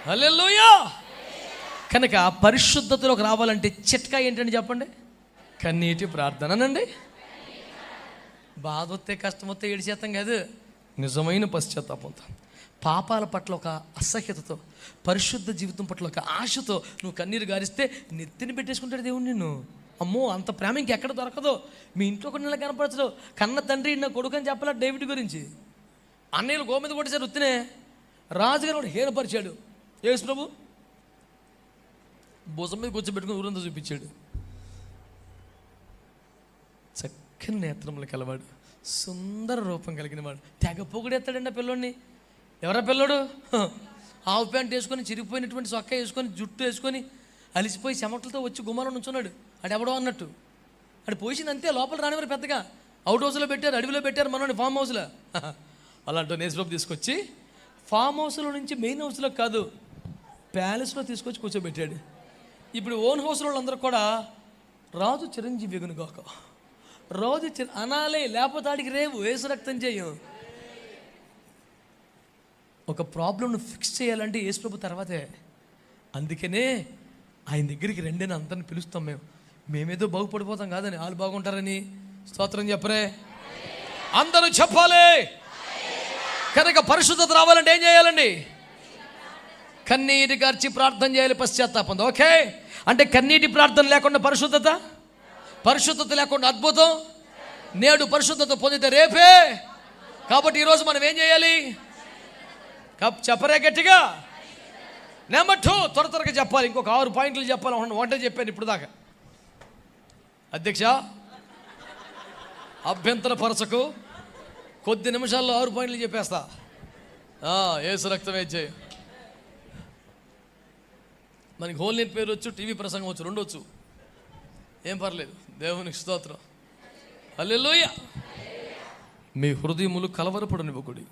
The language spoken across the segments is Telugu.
హల్లెలూయా. కనుక పరిశుద్ధతలోకి రావాలంటే చిట్కా ఏంటండి చెప్పండి? కన్నీటి ప్రార్థననండి. బాధ వస్తే కష్టం వస్తే ఏడిచేస్తాం కాదు, నిజమైన పశ్చాత్తాపంతో, పాపాల పట్ల ఒక అసహ్యతతో, పరిశుద్ధ జీవితం పట్ల ఒక ఆశతో నువ్వు కన్నీరు గారిస్తే నెత్తిని పెట్టేసుకుంటాడు దేవుడు నిన్ను. అమ్మో, అంత ప్రేమ ఇంకెక్కడ దొరకదు. మీ ఇంట్లో కొన్ని నెలలు కనపరచదు. కన్న తండ్రి నా కొడుకు అని చెప్పాలి డేవిడ్ గురించి. అన్నయ్యలు గోమీద కొట్టేసారు వృత్తినే, రాజుగారు కూడా హీనపరిచాడు. యేసు ప్రభు భుజం మీద కూర్చోబెట్టుకుని ఊరంతా చూపించాడు. చక్కని నేత్రములు కలవాడు, సుందర రూపం కలిగిన వాడు. తెగ పొగిడెత్తాడండి ఆ పిల్లోడిని. ఎవరా పిల్లోడు? ఆవు ప్యాంట్ వేసుకొని, చిరిగిపోయినటువంటి సొక్క వేసుకొని, జుట్టు వేసుకొని, అలిసిపోయి చెమటలతో వచ్చి గుమ్మాలో నుంచున్నాడు. అటు ఎవడో అన్నట్టు అటు పోయింది అంతే. లోపల రానివారు పెద్దగా. అవుట్ హౌస్లో పెట్టారు, అడవిలో పెట్టారు, మనోని ఫామ్ హౌస్లో. అలాంటి నేసులోపు తీసుకొచ్చి ఫామ్ హౌస్లో నుంచి మెయిన్ హౌస్లో కాదు, ప్యాలెస్లో తీసుకొచ్చి కూర్చోబెట్టాడు. ఇప్పుడు ఓన్ హౌస్లో వాళ్ళందరూ కూడా రాజు చిరంజీవి ఎగునుగాక, రాజు అనాలే, లేకపోతే ఆడికి రేవు యేసు రక్తం చేయం. ఒక ప్రాబ్లంను ఫిక్స్ చేయాలంటే యేసు ప్రభు తర్వాతే. అందుకనే ఆయన దగ్గరికి రండి అని అందరిని పిలుస్తాం. మేమేదో బాగుపడిపోతాం కాదని, వాళ్ళు బాగుంటారని. స్తోత్రం చెప్పరే, అందరూ చెప్పాలి. కనుక పరిశుద్ధత రావాలంటే ఏం చేయాలండి? కన్నీటి గార్చి ప్రార్థన చేయాలి, పశ్చాత్తాపంతో. ఓకే, అంటే కన్నీటి ప్రార్థన లేకుండా పరిశుద్ధత, పరిశుద్ధత లేకుండా అద్భుతం. నేడు పరిశుద్ధత పొందితే రేపే. కాబట్టి ఈరోజు మనం ఏం చేయాలి? చెప్పరే గట్టిగా. నెంబర్ 2, త్వరగా చెప్పాలి. ఇంకొక 6 పాయింట్లు చెప్పాలి. ఒకటే చెప్పాను ఇప్పుడు దాకా. అధ్యక్ష, అభ్యంతర పరచకు, కొద్ది నిమిషాల్లో 6 పాయింట్లు చెప్పేస్తా. యేసు రక్తం వేచే. మనకి హోల్ నేట్ పేరు వచ్చు, టీవీ ప్రసంగం వచ్చు, 2 వచ్చు, ఏం పర్లేదు. దేవునికి స్తోత్రం. హల్లెలూయా. మీ హృదయములు కలవరపడనివ్వకుడి,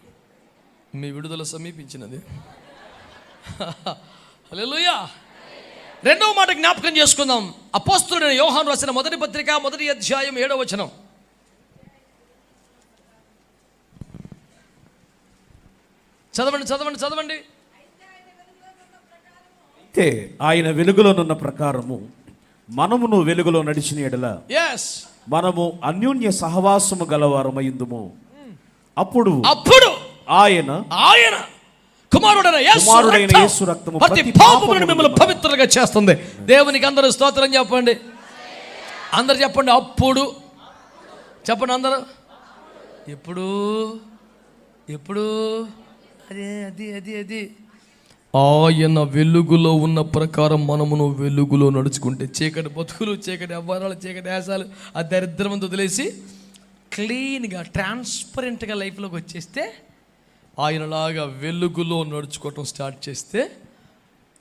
మీ విడుదల సమీపించినది. హల్లెలూయా. 2వ మాట జ్ఞాపకం చేసుకుందాం. అపోస్తలుడైన యోహాను రాసిన మొదటి పత్రిక 1వ అధ్యాయం 7వ వచనం. చదవండి చదవండి చదవండి. అయితే ఆయన వెలుగులోనున్న ప్రకారము మనమును వెలుగులో నడిచిన యెడల మనము అన్యోన్య సహవాసము గలవారమైందుము. అప్పుడు ఆయన కుమారుడైన యేసు రక్తము ప్రతి పాపమును మిమ్మల్ని పవిత్రంగా చేస్తుంది. దేవునికి అందరూ స్తోత్రం చెప్పండి. అందరు చెప్పండి. అప్పుడు చెప్పండి అందరూ. ఎప్పుడు ఎప్పుడు అది ఆయన వెలుగులో ఉన్న ప్రకారం మనమును వెలుగులో నడుచుకుంటే, చీకటి బతుకులు, చీకటి అవ్వారాలు, చీకటి వేసాలు, ఆ దరిద్రమంతా వదిలేసి క్లీన్గా ట్రాన్స్పరెంట్గా లైఫ్లోకి వచ్చేస్తే, ఆయనలాగా వెలుగులో నడుచుకోవటం స్టార్ట్ చేస్తే,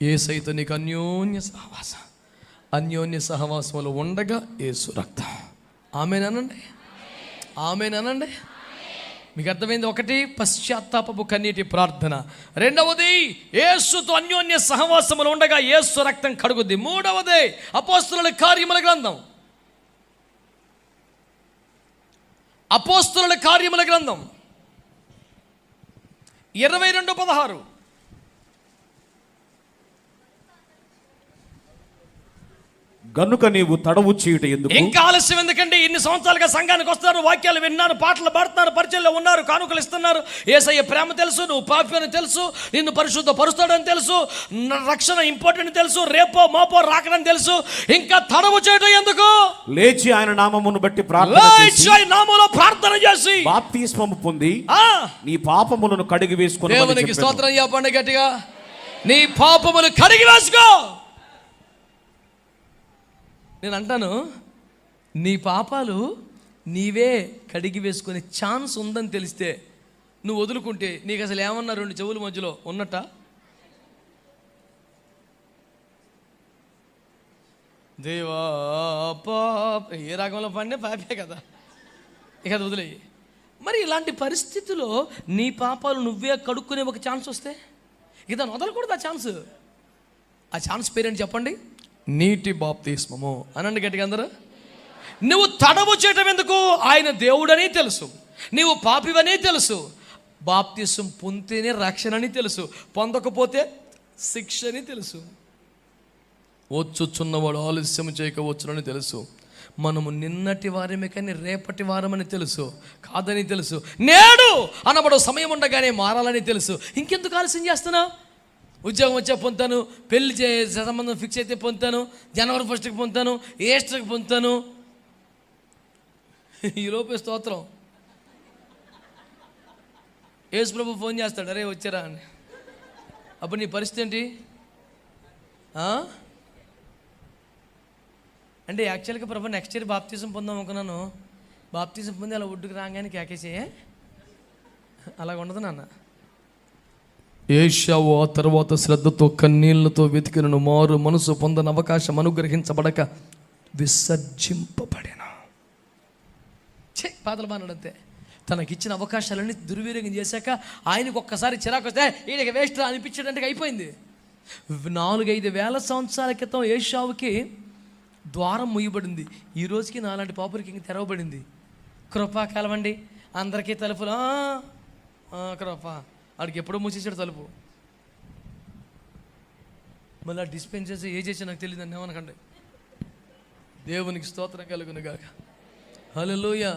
యేసయ్యతో నీకు అన్యోన్య సహవాసంలో ఉండగా యేసు రక్తం. ఆమేనండి, ఆమేనండి. మీకు అర్థమైంది? 1, పశ్చాత్తాపపు కన్నీటి ప్రార్థన. 2వది, యేసుతో అన్యోన్య సహవాసములు ఉండగా యేసు రక్తం కడుగుద్ది. 3వది, అపోస్తలుల కార్యముల గ్రంథం. అపోస్తలుల కార్యముల గ్రంథం 22:16. గనుక నీవు తడవు చేయుట ఎందుకు? ఇంకా ఆలస్యం ఎందుకండి? ఇన్ని సంవత్సరాలుగా సంఘానికి వస్తున్నారు, వాక్యాలు విన్నారు, పాటలు పాడుతున్నారు, పరిచయంలో ఉన్నారు, కానుకలు ఇస్తున్నారు. యేసయ్య ప్రేమ తెలుసు, నువ్వు పాపి అని తెలుసు, నిన్ను పరిశుద్ధ పరుస్తాడని తెలుసు, రక్షణ ఇంపార్టెంట్ తెలుసు, రేపో మాపో రాకడని తెలుసు. ఇంకా తడవు చేయడం ఎందుకు? లేచి ఆయన నామమును బట్టి ప్రార్థన చేసి బాప్తిస్మము పొంది నీ పాపములను కడిగి వేసుకొని. దేవునికి స్తోత్రం చెప్పండి గట్టిగా. నీ పాపములు కడిగి వేసుకో. నేను అంటాను, నీ పాపాలు నీవే కడిగి వేసుకునే ఛాన్స్ ఉందని తెలిస్తే నువ్వు వదులుకుంటే నీకు అసలు ఏమన్నా 2 చెవుల మధ్యలో ఉన్నట్ట? దేవా పాప, ఏ రాగంలో పడినా పాపే కదా, ఇక అది వదిలేయి. మరి ఇలాంటి పరిస్థితిలో నీ పాపాలు నువ్వే కడుక్కునే ఒక ఛాన్స్ వస్తే ఇక దాన్ని వదలకూడదు. ఆ ఛాన్స్ పేరేంటి చెప్పండి? నీటి బాప్తిస్మము అనండి గట్టిగా అందరూ. నువ్వు తడవు చేయటం ఎందుకు? ఆయన దేవుడని తెలుసు, నీవు పాపివని తెలుసు, బాప్తిస్మం పొందితేనే రక్షణ అని తెలుసు, పొందకపోతే శిక్ష అని తెలుసు. వచ్చుచున్నవాడు ఆలస్యం చేయకపోవచ్చునని తెలుసు. మనము నిన్నటి వారమే కానీ రేపటి వారమని తెలుసు, కాదని తెలుసు. నేడు అనబడు సమయం ఉండగానే మారాలని తెలుసు. ఇంకెందుకు ఆలస్యం చేస్తున్నావు? ఉద్యోగం వచ్చే పొందుతాను, పెళ్లి సంబంధం ఫిక్స్ అయితే పొందుతాను, జనవరి 1కి పొందుతాను, ఈస్టర్కి పొందుతాను. ఈలోపే స్తోత్రం యేసు ప్రభు ఫోన్ చేస్తాడు, అరే వచ్చారా అని. అప్పుడు నీ పరిస్థితి ఏంటి? అంటే యాక్చువల్గా ప్రభు నెక్స్ట్ ఇయర్ బాప్తిజం పొందాం అనుకున్నాను. బాప్తిజం పొంది అలా ఒడ్డుకు రాగానే కేకేసే అలాగ ఉండదు నాన్న. ఏషావు ఆ తర్వాత శ్రద్ధతో కన్నీళ్లతో వెతికినను మారు మనసు పొందని అవకాశం అనుగ్రహించబడక విసర్జింపబడిన. పాతలు బానంతే. తనకిచ్చిన అవకాశాలన్నీ దుర్వినియోగం చేశాక ఆయనకు ఒక్కసారి చిరాకు వస్తే ఈయనకి వేస్ట్ అనిపించడానికి అయిపోయింది. 4-5 వేల సంవత్సరాల క్రితం ఏషావుకి ద్వారం ముయ్యబడింది. ఈ రోజుకి నాలాంటి పాపులకి ఇంక తెరవబడింది. కృపాకాలం అండి, అందరికీ తలుపులు. కృపా వాడికి ఎప్పుడో మూసేసాడు తలుపు. మళ్ళీ డిస్పెన్స్ చేసి ఏ చేసి నాకు తెలియదు అని ఏమనకండి. దేవునికి స్తోత్రం కలుగునుగాక. హల్లెలూయా.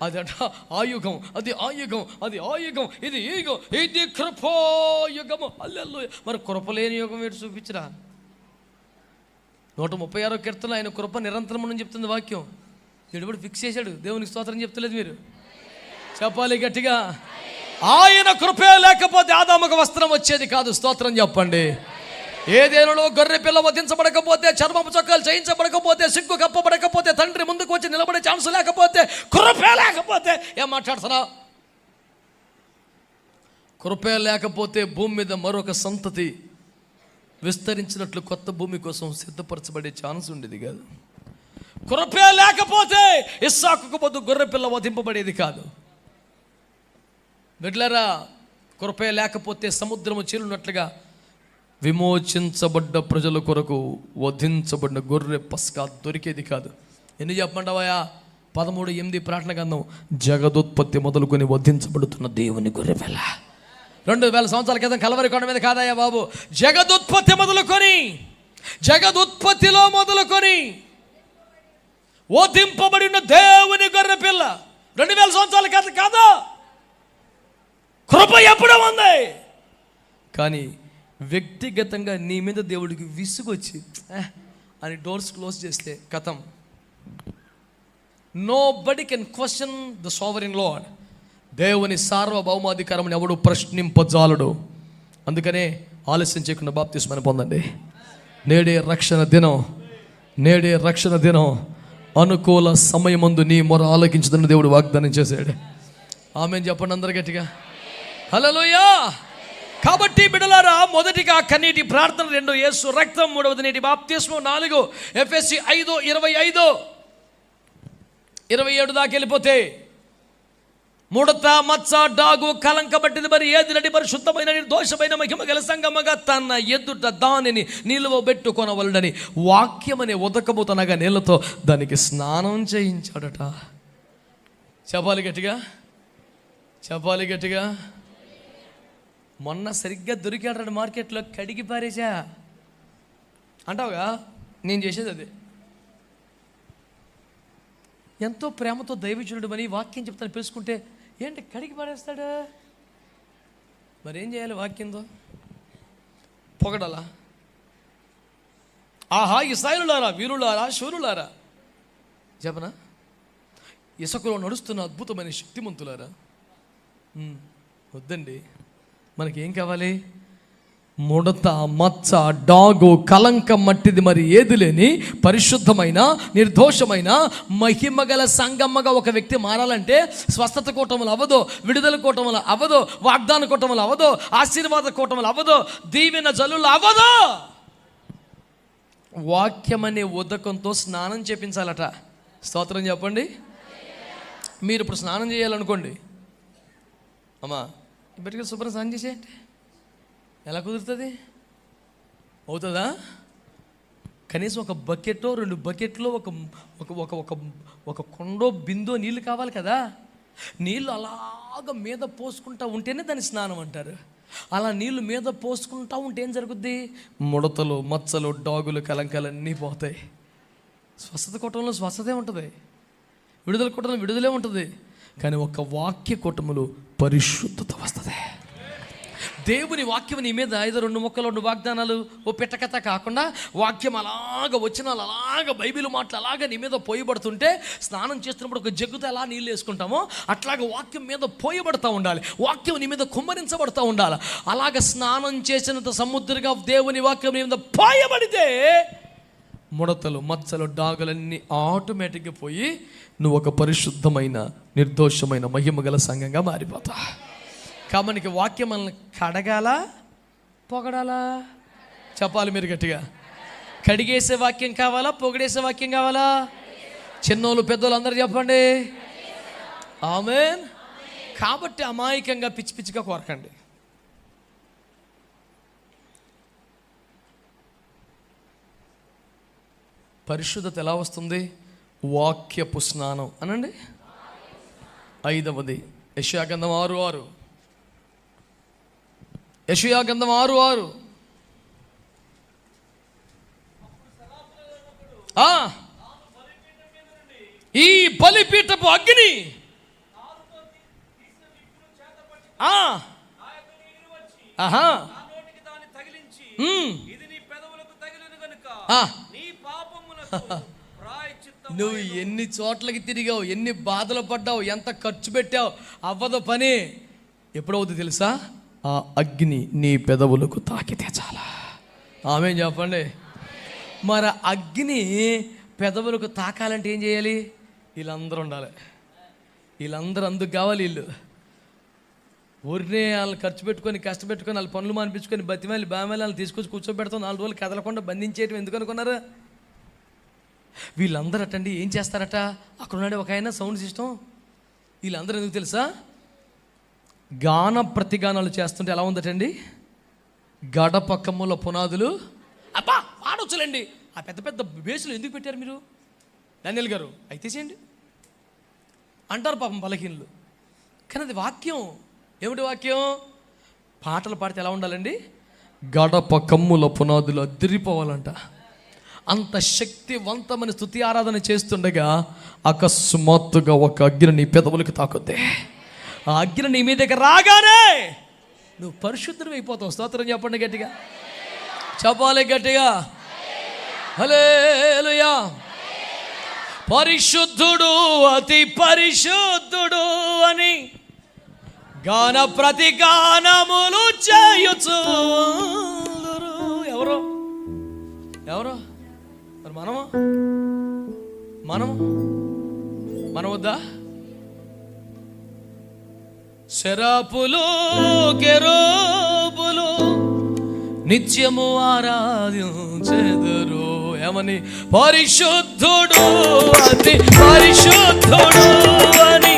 అది అట ఆయుగం, అది ఆయుగం, అది ఆయుగం, ఇది యుగం, ఇది కృపాయుగము. హల్లెలూయా. మరి కృపలేని యుగం ఏంటి చూపించరా? 136వ కీర్తన ఆయన కృప నిరంతరం అని చెప్తుంది వాక్యం. ఎడుబడి ఫిక్స్ చేశాడు. దేవునికి స్తోత్రం చెప్తలేదు మీరు? చెప్పాలి గట్టిగా. ఆయన కృపే లేకపోతే ఆదాముకు వస్త్రం వచ్చేది కాదు. స్తోత్రం చెప్పండి. ఏదేనులో గొర్రె పిల్ల వధించబడకపోతే, చర్మపు చొక్కాలు చేయించబడకపోతే, సిగ్గు కప్పబడకపోతే, తండ్రి ముందుకు వచ్చి నిలబడే ఛాన్స్ లేకపోతే, కృపే లేకపోతే ఏం మాట్లాడుతున్నావు? కృపే లేకపోతే భూమి మీద మరొక సంతతి విస్తరించినట్లు కొత్త భూమి కోసం సిద్ధపరచబడే ఛాన్స్ ఉండేది కాదు. కృపే లేకపోతే ఇస్సాకుకు బదులు గొర్రె పిల్ల వధింపబడేది కాదు. బిడ్డలారా, కృపే లేకపోతే సముద్రము చీలున్నట్లుగా విమోచించబడ్డ ప్రజల కొరకు వధించబడిన గొర్రె పస్కా దొరికేది కాదు. ఎన్ని చెప్పమంటావా? 13:8 ప్రార్థన గ్రంథం. జగదుత్పత్తి మొదలుకొని వధించబడుతున్న దేవుని గొర్రె పిల్ల. 2000 సంవత్సరాల క్రితం కలవరి కొండ మీద కాదయ్యా బాబు. జగదుత్పత్తి మొదలుకొని, జగదుత్పత్తిలో మొదలుకొని వధింపబడిన దేవుని గొర్రె పిల్ల 2000 సంవత్సరాల క్రితం కాదు. కృప ఎప్పుడో ఉంది. కానీ వ్యక్తిగతంగా నీ మీద దేవుడికి విసుగొచ్చి అని డోర్స్ క్లోజ్ చేస్తే కథం. Nobody can question the sovereign lord. దేవుని సార్వభౌమాధికారం ఎవడు ప్రశ్నింపజాలడు. అందుకనే ఆలస్యం చేయకుండా బాప్తిస్మని పొందండి. నేడే రక్షణ దినం, నేడే రక్షణ దినం. అనుకూల సమయమందు నీ మొర ఆలకించదని దేవుడు వాగ్దానం చేశాడు. ఆమేన్ చెప్పండి అందరు గట్టిగా. హల్లెలూయా. కాబట్టి బిడ్డలారా, మొదటిగా కన్నీటి ప్రార్థన, 2 యేసు రక్తం, 3వది నేటి బాప్తిస్మం, 4 ఎఫెసీ 5:25-27 దాకా వెళ్ళిపోతే ముడత, మచ్చ, డాగు, కలంకబట్టింది మరి ఏది నటి పరిశుద్ధమైన నిర్దోషమైన మహిమ గల సంగమగా తన ఎదుట దానిని నిలువబెట్టుకొనవలడని వాక్యమనే ఉదకము తనగా నీళ్లతో దానికి స్నానం చేయించాడట. చెప్పాలి గట్టిగా, చెప్పాలి గట్టిగా. మొన్న సరిగ్గా దొరికాడు మార్కెట్లో, కడిగి పారేసా అంటావుగా. నేను చేసేది అదే. ఎంతో ప్రేమతో దైవజనుడు అని వాక్యం చెప్తాను తెలుసుకుంటే ఏంటి కడిగి పారేస్తాడు? మరి ఏం చేయాలి? వాక్యంతో పొగడాలా? ఆహా ఇశ్రాయేలులారా, వీరులారా, శూరులారా చెప్పనా? ఇసుకలో నడుస్తున్న అద్భుతమైన శక్తిమంతులారా. వద్దండి. మనకేం కావాలి? ముడత, మచ్చ, డాగు, కలంకం మట్టిది మరి ఏది లేని పరిశుద్ధమైన నిర్దోషమైన మహిమగల సంగమ్మగా ఒక వ్యక్తి మారాలంటే స్వస్థత కూటములు అవ్వదు, విడుదల కూటములు అవ్వదు, వాగ్దాన కూటములు అవ్వదు, ఆశీర్వాద కూటములు అవ్వదు, దీవెన జల్లులు అవ్వదు. వాక్యం అనే ఉదకంతో స్నానం చేపించాలట. స్తోత్రం చెప్పండి. మీరు ఇప్పుడు స్నానం చేయాలనుకోండి, అమ్మా ఇప్పటికీ శుభ్రం స్నానం చేసేయండి. ఎలా కుదురుతుంది? అవుతుందా? కనీసం ఒక బకెట్టో 2 బకెట్లో ఒక ఒక ఒక ఒక కొండో బిందో నీళ్ళు కావాలి కదా. నీళ్ళు అలాగ మీద పోసుకుంటా ఉంటేనే దాన్ని స్నానం అంటారు. అలా నీళ్ళు మీద పోసుకుంటా ఉంటే ఏం జరుగుద్ది? ముడతలు, మచ్చలు, డాగులు, కలంకాలన్నీ పోతాయి. స్వస్థత కుటుంబంలో స్వస్థతే ఉంటుంది, విడుదల కుటుంబంలో విడుదలే ఉంటుంది. కానీ ఒక వాక్య కుటుంబంలో పరిశుద్ధత వస్తుంది. దేవుని వాక్యం నీ మీద 5 మొక్కలు 2 వాగ్దానాలు ఓ పిట్టకథ కాకుండా వాక్యం అలాగ వచనాలు అలాగ బైబిల్ మాటలు అలాగ నీ మీద పోయబడుతుంటే, స్నానం చేస్తున్నప్పుడు ఒక జగ్గుతో ఎలా నీళ్ళు వేసుకుంటామో అట్లాగ వాక్యం మీద పోయబడతా ఉండాలి. వాక్యం నీ మీద కుమ్మరించబడతా ఉండాలి. అలాగ స్నానం చేసినంత సముద్రంగా దేవుని వాక్యం నీ మీద పోయబడితే ముడతలు, మచ్చలు, డాగులన్నీ ఆటోమేటిక్గా పోయి నువ్వు ఒక పరిశుద్ధమైన, నిర్దోషమైన, మహిమగల సంఘంగా మారిపోతా. కాబట్టి వాక్యం మనల్ని కడగాల, పొగడాలా? చెప్పాలి మీరు గట్టిగా. కడిగేసే వాక్యం కావాలా, పొగడేసే వాక్యం కావాలా? చిన్నోళ్ళు పెద్దోళ్ళు అందరూ చెప్పండి ఆమేన్. కాబట్టి అమాయకంగా పిచ్చి పిచ్చిగా కోరకండి. పరిశుద్ధత ఎలా వస్తుంది? వాక్యపు స్నానం అనండి. 5వది యెషయా గ్రంథం 6:6. యెషయా గ్రంథం 6:6. ఈ బలిపీఠపు అగ్ని నువ్వు ఎన్ని చోట్లకి తిరిగావు, ఎన్ని బాధలు పడ్డావు, ఎంత ఖర్చు పెట్టావు, అవ్వదు పని. ఎప్పుడవుతుంది తెలుసా? ఆ అగ్ని నీ పెదవులకు తాకితే చాలా. ఆమేన్ చెప్పండి. మరి అగ్ని పెదవులకు తాకాలంటే ఏం చేయాలి? వీళ్ళందరూ ఉండాలి. వీళ్ళందరూ అందుకు కావాలి. వీళ్ళు ఊరినే వాళ్ళు ఖర్చు పెట్టుకొని, కష్టపెట్టుకొని, వాళ్ళు పనులు మానిపించుకొని, బతిమాలి బామాలి వాళ్ళని తీసుకొచ్చి కూర్చోబెడతాం. 4 రోజులు కదలకుండా బంధించేయటం ఎందుకు అనుకున్నారు? వీళ్ళందరూ అటండి ఏం చేస్తారట? అక్కడ ఉన్నాడే ఒక ఆయన సౌండ్ సిస్టమ్. వీళ్ళందరూ ఎందుకు తెలుసా? గాన ప్రతిగానాలు చేస్తుంటే ఎలా ఉందటండి? గడప కమ్ముల పునాదులు. అబ్బా పాడొచ్చులేండి. ఆ పెద్ద పెద్ద బేసులు ఎందుకు పెట్టారు మీరు డానియేల్ గారు? అయితే చేయండి అంటారు పాపం బలహీనులు. కానీ అది వాక్యం. ఏమిటి వాక్యం? పాటలు పాడితే ఎలా ఉండాలండి? గడప కమ్ముల పునాదులు అదిరిపోవాలంట. అంత శక్తివంతమైన స్తుతి ఆరాధన చేస్తుండగా అకస్మాత్తుగా ఒక అగ్ని నీ పెదవులకు తాకుద్ది. ఆ అగ్ని నీ మీదకి రాగానే నువ్వు పరిశుద్ధుడు అయిపోతావు. స్తోత్రం చెప్పండి గట్టిగా, చెప్పాలి గట్టిగా. హల్లెలూయా. పరిశుద్ధుడు, అతి పరిశుద్ధుడు అని గాన ప్రతి గానములు చేయొచ్చు. ఎవరు ఎవరు మరి? మనం వద్దా? శరాపులు, కెరూబులు నిత్యము ఆరాధించెదరు. ఏమని? పరిశుద్ధుడు, అతి పరిశుద్ధుడు అని.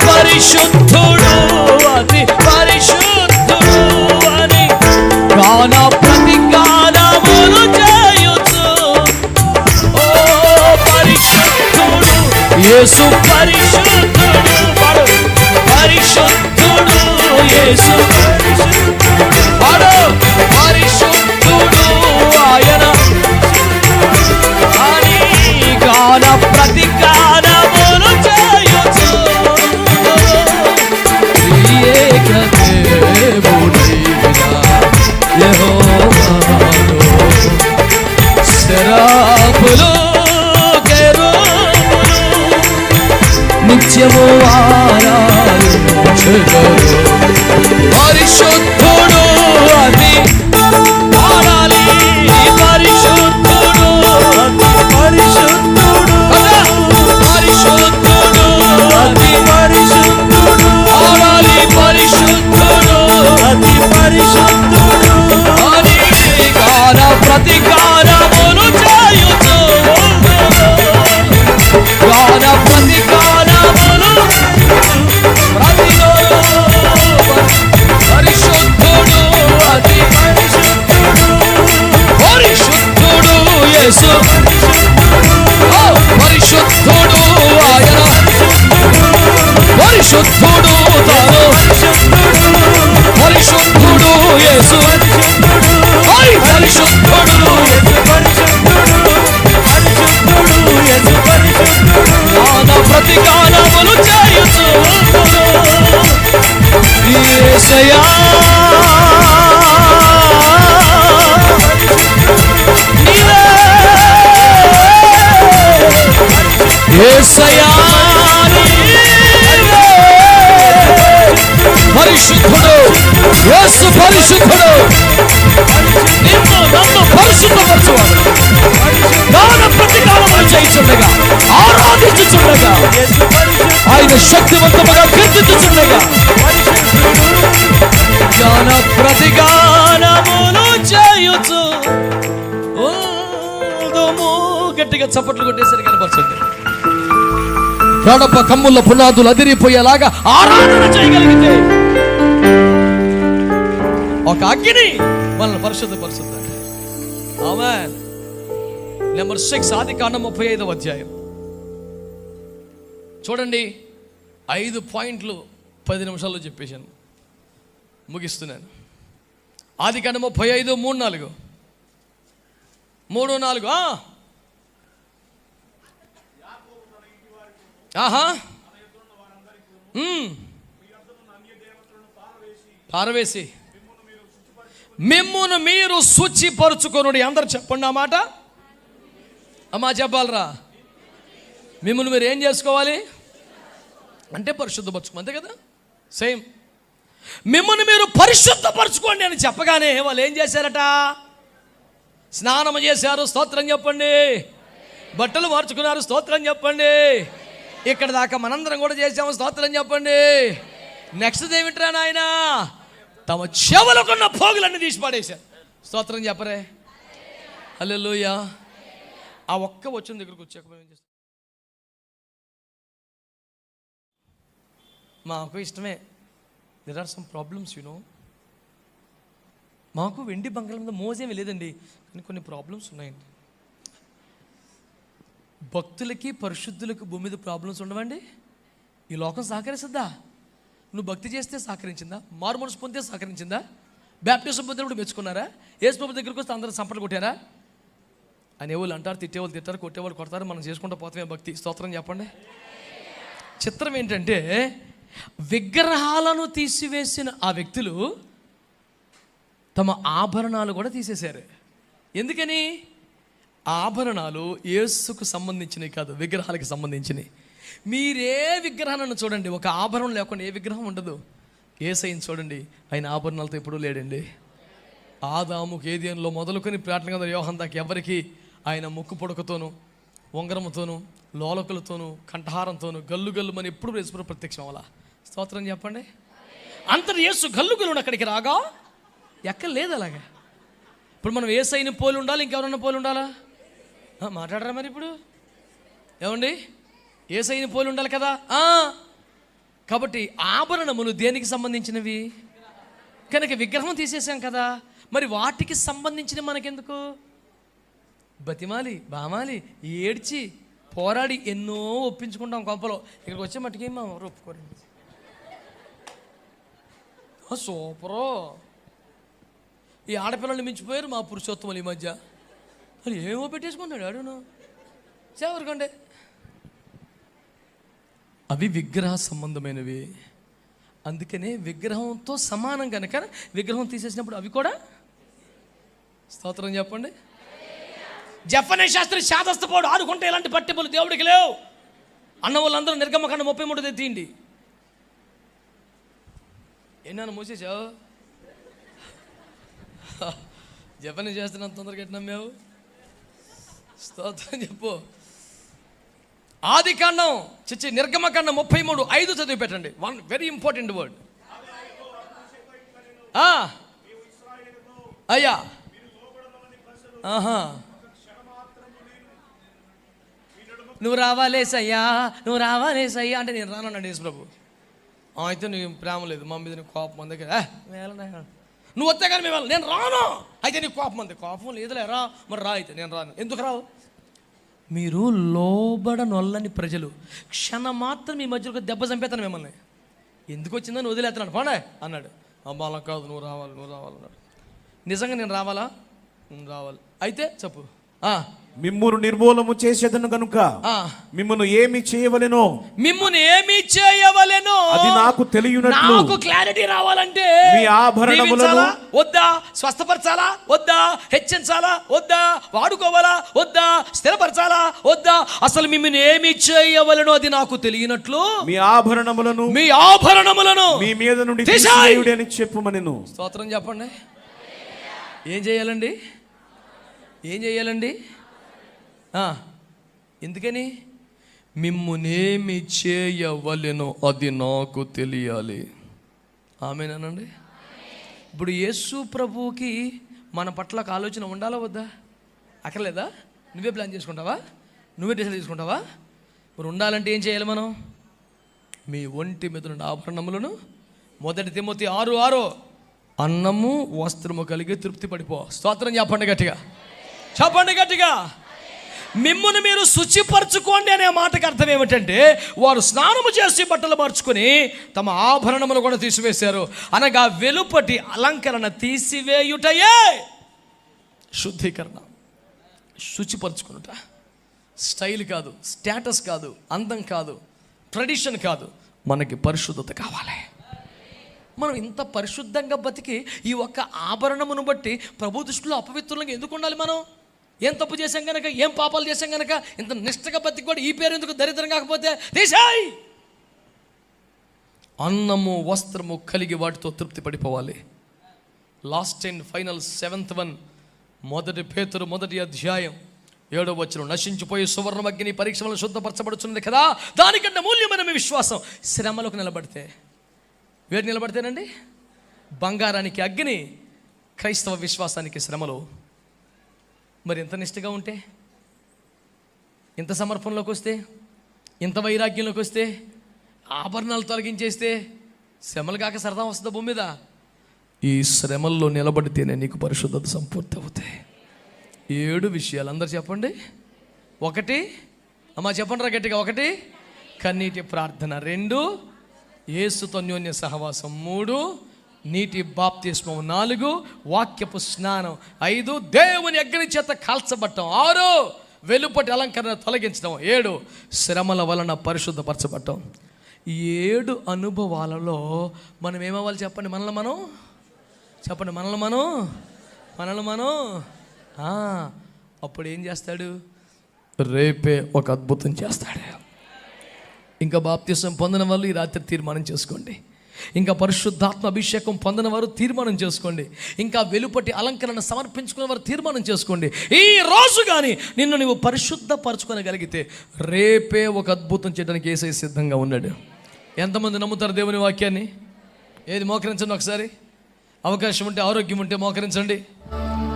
పరిశుద్ధుడు, అతి పరిశుద్ధుడు అని గాన ప్రతి గానములు చేయొచ్చు. ఓ పరిశుద్ధుడు యేసు, పరిశుద్ధుడు పరిశుద్ధుడు యేసు, పరిశుద్ధుడు ఆయన అని గాన ప్రతి గానములు చేయొచ్చు. శరాపులు, కెరూబులు నిత్యము ఆరాధించెదరు. పరిశుద్ధుడు, అతి పాడాలి. పరిశుద్ధుడు, అతి పరిశుద్ధుడు, పరిశుద్ధుడు, అతి పరిశుద్ధుడు పాడాలి. పరిశుద్ధుడు, అతి పరిశుద్ధుడు అని గాన ప్రతి గానములు చేయొచ్చు. గాన ప్రతి గానములు ప్రతిరోజు పరిశుద్ధుడు పరిశుద్ధుడు తాను, పరిశుద్ధుడు యేసు, పరిశుద్ధుడు ప్రతిగానములు చేయుచు యేసయ్యా, యేసయ్యా పరిశుద్ధుడు, యేసు పరిశుద్ధుడు, నిన్ను నన్ను పరిశుద్ధపరచువాడు. దాన ప్రతికారములు చేయుచుండగా, ఆరాధించుచుండగా, ఆయన శక్తివంతముగా కీర్తించుచుండగా, జ్ఞాన ప్రతిగానములు చేయుచు గట్టిగా చప్పట్లు కొట్టేసరికి కనపరచండి. ప్రాణప కమ్ముల పునాదులు అదిరిపోయేలాగా ఆరాధన చేయగలిగితే ఒక అగ్ని మనల్ని పరిశుద్ధపరుస్తుంది. ఆమేన్. నెంబర్ 6 ఆదికాండం 35వ అధ్యాయం చూడండి. 5 పాయింట్లు 10 నిమిషాల్లో చెప్పేశాను, ముగిస్తున్నాను. ఆదికాండం 35 3-4 ఆహా పారవేసి మిమ్మును మీరు శుచిపరుచుకొనుడి. అందరు చెప్పండి ఆ మాట. అమ్మా చెప్పాలరా, మిమ్మును మీరు ఏం చేసుకోవాలి అంటే పరిశుద్ధపరచుకో, అంతే కదా. సేమ్ మిమ్మును మీరు పరిశుద్ధపరచుకోండి అని చెప్పగానే వాళ్ళు ఏం చేశారట? స్నానం చేశారు, స్తోత్రం చెప్పండి. బట్టలు మార్చుకున్నారు, స్తోత్రం చెప్పండి. ఇక్కడ దాకా మనందరం కూడా చేసాము, స్తోత్రం చెప్పండి. నెక్స్ట్ ఏమిట్రా నాయన? తమ చెవులకున్న పోగులన్నీ తీసి పడేశారు. స్తోత్రం చెప్పరే. హల్లెలూయా. ఆ ఒక్క వచ్చిన దగ్గరకు వచ్చాక మేము ఏం చేస్తాం? మాకు ఇష్టమే, there are some problems you know. మాకు వెండి బంగారం మీద మోజేమీ లేదండి, కానీ కొన్ని ప్రాబ్లమ్స్ ఉన్నాయండి. భక్తులకి పరిశుద్ధులకు భూమి మీద ప్రాబ్లమ్స్ ఉండవండి. ఈ లోకం సహకరిస్తుందా? నువ్వు భక్తి చేస్తే సహకరించిందా? మారు మనసు పొందితే సహకరించిందా? బ్యాప్టిజం పొందినప్పుడు మెచ్చుకున్నారా? యేసు ప్రభు దగ్గరికి వస్తే అందరూ సంపలు కొట్టారా? అనేవాళ్ళు అంటారు, తిట్టేవాళ్ళు తిట్టారు, కొట్టేవాళ్ళు కొడతారు, మనం చేసుకుంటూ పోతామే భక్తి. స్తోత్రం చెప్పండి. చిత్రం ఏంటంటే విగ్రహాలను తీసివేసిన ఆ వ్యక్తులు తమ ఆభరణాలు కూడా తీసేశారు. ఎందుకని? ఆభరణాలు యేసుకు సంబంధించినవి కాదు, విగ్రహాలకు సంబంధించినవి. మీరే విగ్రహాలను చూడండి, ఒక ఆభరణం లేకుండా ఏ విగ్రహం ఉండదు. యేసయ్యను చూడండి, ఆయన ఆభరణాలతో ఎప్పుడూ లేడండి. ఆదాము కేదియన్లో మొదలుకొని ప్రార్థన గంధం యోహాను దాకా ఎవరికి ఆయన ముక్కు పొడకతోనూ, ఉంగరముతోనూ, లోలకులతోనూ, కంఠహారంతోనూ గల్లు గల్లు అని ఎప్పుడు యేసు ప్రత్యక్షం అలా. స్తోత్రం చెప్పండి. అంతటి యేసు గల్లు గల్లును అక్కడికి రాగా ఎక్కడ లేదు అలాగా. ఇప్పుడు మనం యేసయ్యని పోలి ఉండాలి, ఇంకెవరన్నా పోలి ఉండాలా? మాట్లాడరా మరి ఇప్పుడు ఏమండి? యేసయ్యని పోలి ఉండాలి కదా. కాబట్టి ఆభరణములు దేనికి సంబంధించినవి? కనుక విగ్రహం తీసేసాం కదా, మరి వాటికి సంబంధించిన మనకెందుకు? బతిమాలి, బామాలి, ఏడ్చి, పోరాడి ఎన్నో ఒప్పించుకుంటాం కొంపలో. ఇక్కడికి వచ్చే మట్టుకి మా ఎవరు ఒప్పుకోరండి. సూపరు. ఈ ఆడపిల్లల్ని మించిపోయారు మా పురుషోత్తములు ఈ మధ్య. మరి ఏమో పెట్టేసుకున్నాడు అడుగును చేవరకండి. అవి విగ్రహ సంబంధమైనవి. అందుకనే విగ్రహంతో సమానం కనుక విగ్రహం తీసేసినప్పుడు అవి కూడా. స్తోత్రం చెప్పండి. జఫనే శాస్త్రి శాదస్తపోడు ఆడుకుంటే ఇలాంటి పట్టింపులు దేవుడికి లేవు అన్న వాళ్ళందరూ నిర్గమకాండం 33 తీయండి. ఎన్నాను మూసేసావు? జపని చేస్తున్నంత తొందరగా ఎట్టినాం మేము? స్తోత్రం చెప్పు. ఆదికాండం నిర్గమకాండం 33:5 చదివి పెట్టండి. One very important word. అయ్యా నువ్వు రావాలేసయ్యా, నువ్వు రావాలేసయ్యా అంటే నేను రానన్నాడు యేసు ప్రభు. అయితే నీకు ప్రేమ లేదు, మా మీద నీకు కోపం ఉంది కదా, నువ్వు వస్తే కానీ మేము నేను రాను. అయితే నీకు కోపం ఉంది, కోపం లేదులే రా, మరి రా. అయితే నేను రాను. ఎందుకు రావు? మీరు లోబడనొల్లని ప్రజలు, క్షణం మాత్రం మీ మధ్యలో దెబ్బ చంపేతాను మిమ్మల్ని. ఎందుకు వచ్చిందని వదిలేస్తున్నాడు, పోండే అన్నాడు. అమ్మ అలా కాదు, నువ్వు రావాలి అన్నాడు. నిజంగా నేను రావాలా? రావాలి. అయితే చెప్పు. మిమ్మును నిర్మూలము చేసేదను గనుక మిమ్మును ఏమి చేయవలెనో అది నాకు తెలియనట్లు. నాకు క్లారిటీ రావాలంటే మీ ఆభరణములను వద్దా, స్వస్థపరచాలా వద్దా, హెచ్చించాలా వద్దా, వాడుకోవాలా వద్దా, స్థిరపరచాలా వద్దా, అసలు మిమ్మల్ని ఏమి చేయవలెనో అది నాకు తెలియనట్లు మీ ఆభరణములను మీ మీద నుండి తీసివేయుడి అని చెప్పుమనెను. స్తోత్రం చెప్పండి. ఏం చేయాలండి? ఎందుకని? మిమ్మునేమి చేయవలెనో అది నాకు తెలియాలి. ఆమేనండి. ఇప్పుడు యేసు ప్రభువుకి మన పట్ల ఒక ఆలోచన ఉండాలా వద్దా? అక్కర్లేదా? నువ్వే ప్లాన్ చేసుకుంటావా? నువ్వే డిసైడ్ చేసుకుంటావా? మరి ఉండాలంటే ఏం చేయాలి మనం? మీ ఒంటి మీద నుండి ఆభరణములను, 1 తిమోతి 6:6, అన్నము వస్త్రము కలిగి తృప్తి పడిపో. స్తోత్రం చెప్పండి గట్టిగా, చెప్పండి గట్టిగా. మిమ్మును మీరు శుచిపరచుకోండి అనే మాటకు అర్థం ఏమిటంటే, వారు స్నానము చేసి బట్టలు మార్చుకొని తమ ఆభరణములు కూడా తీసివేశారు. అనగా వెలుపటి అలంకరణ తీసివేయుటయే శుద్ధీకరణ. శుచిపరచుకునుట. స్టైల్ కాదు, స్టేటస్ కాదు, అందం కాదు, ట్రెడిషన్ కాదు, మనకి పరిశుద్ధత కావాలి. మనం ఇంత పరిశుద్ధంగా బతికి ఈ ఒక్క ఆభరణమును బట్టి ప్రభు దృష్టిలో అపవిత్రులంగా ఎందుకు ఉండాలి? మనం ఏం తప్పు చేశాం కనుక, ఏం పాపాలు చేశాం కనుక ఇంత నిష్ఠగా బతికి కూడా ఈ పేరు ఎందుకు దరిద్రం కాకపోతే? తీసేయ్. అన్నము వస్త్రము కలిగి వాటితో తృప్తి పడిపోవాలి. Last and final 7th one, 1 పేతురు 1:7 నశించిపోయి సువర్ణమగ్ని పరీక్షలను శుద్ధపరచబడుచున్నది కదా, దానికంటే మూల్యమైన మీ విశ్వాసం శ్రమలకు నిలబడితే. వేడి నిలబడితేనండి బంగారానికి అగ్ని, క్రైస్తవ విశ్వాసానికి శ్రమలు. మరి ఎంత నిష్ఠగా ఉంటే, ఇంత సమర్పణలోకి వస్తే, ఇంత వైరాగ్యంలోకి వస్తే, ఆభరణాలు తొలగించేస్తే శ్రమలు కాక సరదా వస్తుందా భూమి మీద? ఈ శ్రమల్లో నిలబడితేనే నీకు పరిశుద్ధత సంపూర్తి అవుతాయి. 7 విషయాలు అందరు చెప్పండి. 1, అమ్మా చెప్పండి రా గట్టిగా. 1, కన్నీటి ప్రార్థన. 2, యేసుతో అన్యోన్య సహవాసం. 3, నీటి బాప్తిస్మం. 4, వాక్యపు స్నానం. 5, దేవుని అగ్ని చేత కాల్చబట్టం. 6, వెలుపటి అలంకరణ తొలగించడం. 7, శ్రమల వలన పరిశుద్ధపరచబట్టం. 7 అనుభవాలలో మనం ఏమవ్వాలి చెప్పండి? మనల్ని మనం చెప్పండి. మనల్ని మనం అప్పుడు ఏం చేస్తాడు? రేపే ఒక అద్భుతం చేస్తాడు. ఇంకా బాప్తిసం పొందిన వాళ్ళు ఈ రాత్రి తీర్మానం చేసుకోండి. ఇంకా పరిశుద్ధాత్మ అభిషేకం పొందిన వారు తీర్మానం చేసుకోండి. ఇంకా వెలుపటి అలంకరణ సమర్పించుకునే వారు తీర్మానం చేసుకోండి. ఈ రోజు కానీ నిన్ను నువ్వు పరిశుద్ధపరచుకోగలిగితే రేపే ఒక అద్భుతం చేయడానికి యేసయ్య సిద్ధంగా ఉన్నాడు. ఎంతమంది నమ్ముతారు దేవుని వాక్యాన్ని? ఏది మోకరించండి ఒకసారి. అవకాశం ఉంటే, ఆరోగ్యం ఉంటే మోకరించండి.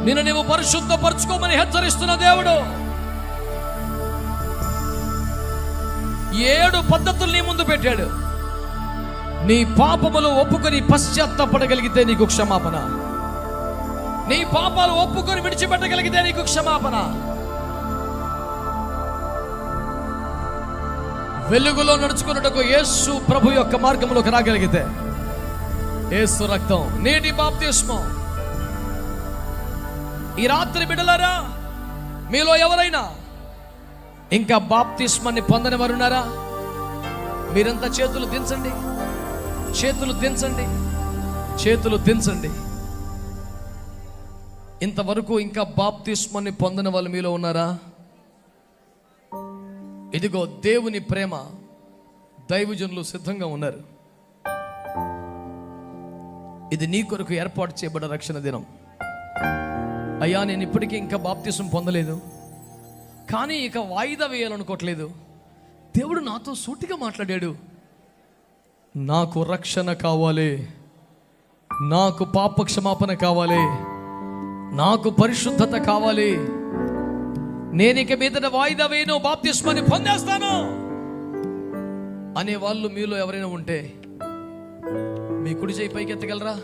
నిన్ను నువ్వు పరిశుద్ధపరచుకోమని హెచ్చరిస్తున్న దేవుడు 7 పద్ధతులు నీ ముందు పెట్టాడు. నీ పాపములు ఒప్పుకొని పశ్చాత్తాపడగలిగితే నీకు క్షమాపణ. నీ పాపాలు ఒప్పుకొని విడిచిపెట్టగలిగితే నీకు క్షమాపణ. వెలుగులో నడుచుకున్నట్టుకు యేసు ప్రభు యొక్క మార్గంలోకి రాగలిగితే, యేసు రక్తం, నీటి బాప్తిస్మం. ఈ రాత్రి బిడ్డలారా, మీలో ఎవరైనా ఇంకా బాప్తిస్మాన్ని పొందని వారు ఉన్నారా? మీరంతా చేతులు దించండి, చేతులు దించండి, చేతులు దించండి. ఇంతవరకు ఇంకా బాప్తిస్మాన్ని పొందని వాళ్ళు మీలో ఉన్నారా? ఇదిగో దేవుని ప్రేమ, దైవజనులు సిద్ధంగా ఉన్నారు. ఇది నీ కొరకు ఏర్పాటు చేయబడ్డ రక్షణ దినం. అయ్యా, నేను ఇప్పటికీ ఇంకా బాప్తిసం పొందలేదు, కానీ ఇక వాయిదా వేయాలనుకోవట్లేదు. దేవుడు నాతో సూటిగా మాట్లాడాడు. నాకు రక్షణ కావాలి, నాకు పాప క్షమాపణ కావాలి, నాకు పరిశుద్ధత కావాలి. నేను ఇక మీదట వాయిదా వేయను, బాప్తిస్మాన్ని పొందేస్తాను అనే వాళ్ళు మీలో ఎవరైనా ఉంటే మీ కుడి చేయి పైకి ఎత్తగలరా?